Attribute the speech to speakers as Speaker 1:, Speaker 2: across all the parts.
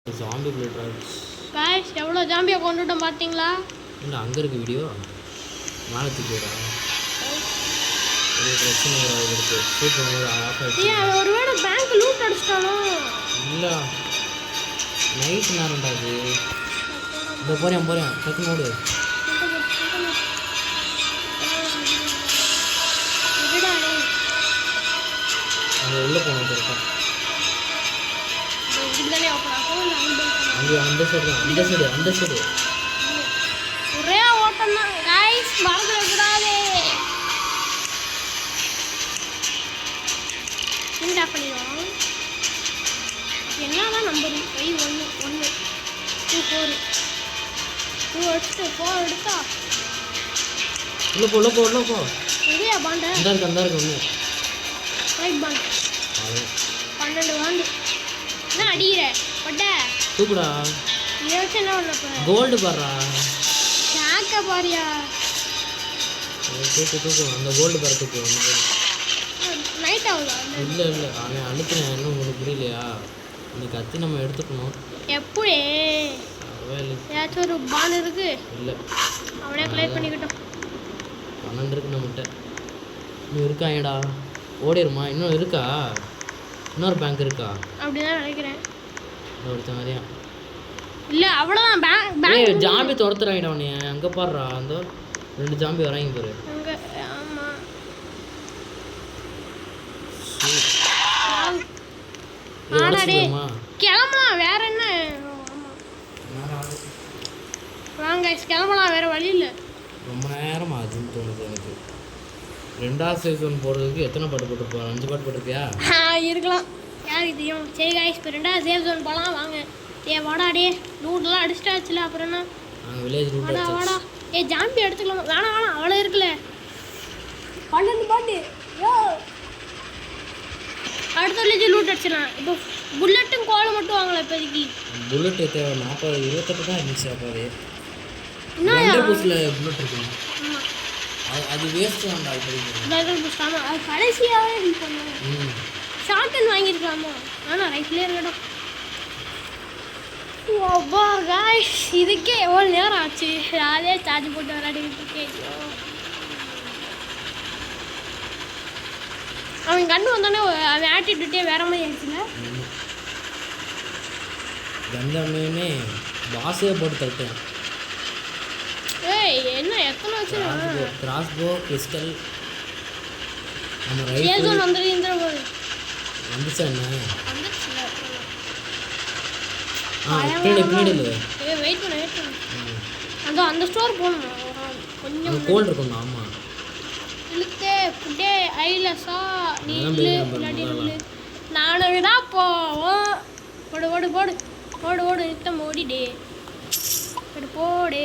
Speaker 1: Zombie blood drops
Speaker 2: guys எவ்வளோ ஜாம்பியை கொண்டுட்டோம் பார்த்தீங்களா?
Speaker 1: இல்லை அங்கே இருக்கு வீடியோ மேலே தூக்கிடா ஒரு பிரச்சனை இருக்கு ஷூட் பண்ணும்போது ஆஃப் ஆகிடுச்சு.
Speaker 2: ஏன் ஒருவேளை பேங்க் லூட் அடிச்சிட்டானோ?
Speaker 1: இல்லை நைட் நேரம்டா அது. இந்த போகிறேன் டக்கு நோடு. அங்கே உள்ளே போகணும் கரெக்டாக. அங்கே அந்த சைடு தான் அந்த சைடு
Speaker 2: ஒரே ஓட்டம் தான் गाइस, மறந்துடக்கூடாது. என்ன பண்ணிடுவோம்? என்னதான் நம்பர் 1 1 2 4 2 எடுத்து 4 எடுத்தா
Speaker 1: உள்ள போ
Speaker 2: எங்கேயா பாண்ட?
Speaker 1: அந்த இருக்கு ஒன்று
Speaker 2: ரைட் பாண்ட் 12 வாண்டு என்ன அடிக்கிற பட்ட
Speaker 1: தூக்குடா.
Speaker 2: இதை வச்சு என்ன பண்ணப்ப?
Speaker 1: கோல்டு பாடுறா.
Speaker 2: சாக்க பாரியா
Speaker 1: தூக்கு அந்த கோல்டு பாரு தூக்கு.
Speaker 2: நைட் ஆகுதா?
Speaker 1: இல்லை அவன் அழுத்தினேன் இன்னும் உங்களுக்கு புரியலையா? இந்த கத்தி நம்ம எடுத்துக்கணும்.
Speaker 2: எப்படி ஏதாச்சும் ஒரு பான் இருக்கு?
Speaker 1: இல்லை
Speaker 2: அவனே கிளியர் பண்ணிக்கிட்டோம்.
Speaker 1: 12 இருக்கு நம்மகிட்ட. இன்னும் இருக்காங்கடா ஓடிடுமா? இன்னும் இருக்கா? இன்னொரு பேங்க் இருக்கா?
Speaker 2: அப்படிதான் நினைக்கிறேன்.
Speaker 1: ஒருத்தன் மாதிரியா
Speaker 2: இல்லை அவ்வளோதான் பேங்க்
Speaker 1: ஜாம்பி துரத்துறாங்கடா உன்னைய. அங்கே பாடுறா அந்த 2 ஜாம்பி வராங்க பாரு.
Speaker 2: அங்கே ஆமாம் ஆனாடே கிளம்பலாம். வேற என்ன? வாங்க கிளம்பலாம், வேற வழி இல்லை.
Speaker 1: ரொம்ப நேரம் ஆகுதுன்னு தோணுது எனக்கு. 2வது சீசன் போடுறதுக்கு எத்தனை பாட்டு போட்டிருப்போம்? 5 பாட்டு போட்டிருக்கியா?
Speaker 2: இருக்கலாம், யாருக்கு தெரியும். சரி गाइस, இப்போ 2வது சேஃப் ஜோன் போகலாம் வாங்க. வாடா டே லூட்லாம் அடிச்சிட்டாச்சுல, அப்புறம் என்ன?
Speaker 1: நாங்கள் வில்லேஜ் ரூட்
Speaker 2: வாடா ஜாம்பி எடுத்துக்கலாம். வேணாம் அவ்வளோ இருக்குல்ல 12 பாட்டு. அடுத்த வில்லேஜ் லூட் அடிச்சிடலாம். இப்போ புல்லட்டும் கோலம் மட்டும் வாங்கலாம் இப்போதைக்கு.
Speaker 1: புல்லட் தேவை 28 தான் இருந்துச்சு. அப்பாவே
Speaker 2: என்ன
Speaker 1: புஷ்ல புல்லட் இருக்கும். அது வேஸ்ட் தான்டா இப்போதைக்கு.
Speaker 2: அது கடைசியாகவே ஹெல்ப் பண்ணுவோம். ஷார்ட்டன் வாங்கியிருக்கலாமா? ஆனால் ரைட்லேயே இருக்கட்டும். அப்பா காய்ஸ், இதுக்கே எவ்வளோ நேரம் ஆச்சு. அதே சார்ஜ் போட்டு விளையாடிக்கிட்டு அவன் கண்ணு வந்தோடனே அவன் ஆட்டிடியூட்டே வேற மாதிரி ஆயிடுச்சுல.
Speaker 1: கந்தமே பாஸே போட்டு தட்டேன்.
Speaker 2: ஏய் என்ன எத்தனை வச்சு
Speaker 1: கிராஸ்போ கிறிஸ்டல் நம்ம
Speaker 2: ரைட் ஜோன் வந்துருக்கிற போது
Speaker 1: வந்துச்சா என்ன?
Speaker 2: வந்துச்சுல.
Speaker 1: பின்னாடி இல்லை.
Speaker 2: வெயிட் பண்ண அந்த ஸ்டோர் போகணும். கொஞ்சம்
Speaker 1: கோல்டு இருக்கும். ஆமாம்
Speaker 2: இழுத்தே புட்டே ஐலஸா நீ இல்லாட்டி நானும் தான் போவோம். போடு நித்தம் ஓடிடே போடு.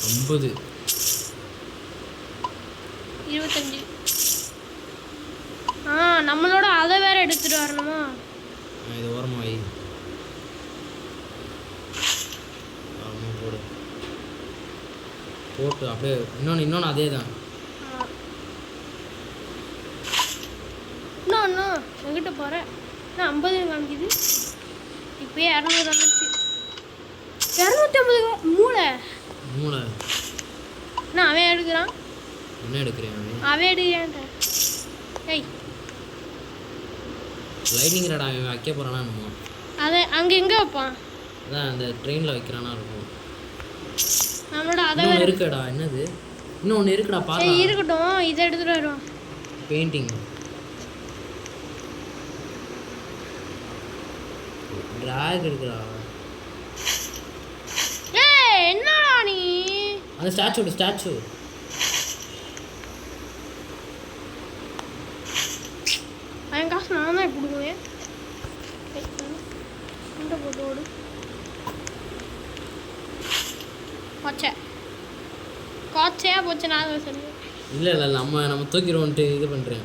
Speaker 1: 50
Speaker 2: 25 நம்மளோட அதை வேற எடுத்துட்டு வரணுமா?
Speaker 1: இது ஓரமாயி போட்டு அப்படியே இன்னொன்று அதே தான்.
Speaker 2: இன்னும் எங்கிட்ட போகிறேன். 50 காமிக்குது. இப்போயே 200 வந்துச்சு. 250 மூளை நான் அவன் எடுக்கிறான்.
Speaker 1: என்ன எடுக்கிறேன்?
Speaker 2: அவன் எடுக்கிறான். ஏய்
Speaker 1: லைட்டிங் ராட் அவன் வைக்க போகிறானா என்னமோ.
Speaker 2: அதை அங்கே எங்கே வைப்பான்?
Speaker 1: அதான் அந்த ட்ரெயினில் வைக்கிறானா இருக்கும்.
Speaker 2: நம்மளோட அதை
Speaker 1: இருக்குடா. என்னது இன்னொன்று இருக்குடா பாரு.
Speaker 2: இருக்கட்டும், இதை எடுத்துகிட்டு வருவோம்.
Speaker 1: பெயிண்டிங் டிராக் இருக்குடா.
Speaker 2: ஏய் என்னடா நீ?
Speaker 1: அந்த ஸ்டாச்சு
Speaker 2: அவன் காசு நான் தான் கொடுக்குவேன். போட்டு ஓடு காய்ச்சையா போச்சு. நான் சொல்லுவேன்.
Speaker 1: இல்லை நம்ம தூக்கிடுவோன்ட்டு இது பண்ணுறேன்.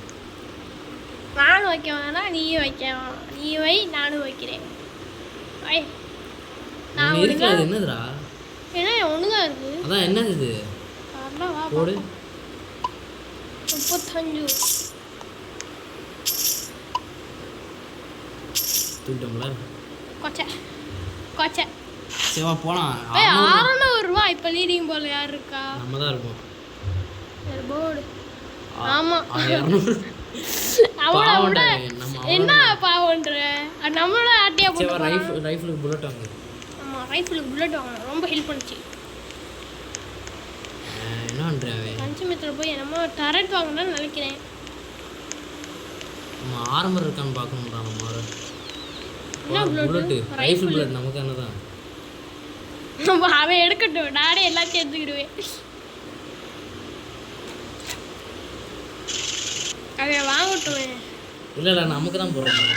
Speaker 2: நானும் வைக்க வேணாம், நீயும் வைக்க வேணாம். நீ வை, நானும் வைக்கிறேன். நான்
Speaker 1: இருக்கிறது என்னதுடா?
Speaker 2: ஏன்னா ஒண்ணுதான் இருக்கு.
Speaker 1: அதான் என்னது இது? போடு
Speaker 2: 35
Speaker 1: தூக்கிட்டோம்ல.
Speaker 2: கொச்சை கொச்சை
Speaker 1: சரி வா போகலாம்.
Speaker 2: 600 ரூபா இப்போ லீடிங் போல் யார் இருக்கா?
Speaker 1: நம்ம தான் இருப்போம்.
Speaker 2: போர்டு ஆமாம்
Speaker 1: 200
Speaker 2: அவளை விட
Speaker 1: நம்ம
Speaker 2: என்ன பாவன்ற நம்மளோட ஆட்டியா
Speaker 1: சரி
Speaker 2: போட்டு
Speaker 1: ரைஃபிளுக்கு புல்லட் வாங்க.
Speaker 2: ஆமாம் ரைஃபிளுக்கு புல்லட் வாங்கணும். ரொம்ப ஹெல்ப் பண்ணுச்சு.
Speaker 1: என்ன பண்ணுறேன்
Speaker 2: பஞ்சமித்தில் போய் என்னமோ டரட் வாங்கணும்னு நினைக்கிறேன்.
Speaker 1: நம்ம ஆரம்பர் இருக்கான்னு பார்க்கணும்டா.
Speaker 2: என்ன
Speaker 1: நம்ம புல்லட்டு ரைஃபிள் புல்லட் நமக்கு என்ன தான்
Speaker 2: அவன் எடுக்கட்டும். நானே எல்லாத்தையும் எடுத்துக்கிடுவேன். அதை வாங்கட்டும்.
Speaker 1: இல்லை நமக்கு தான் போடுறோம்.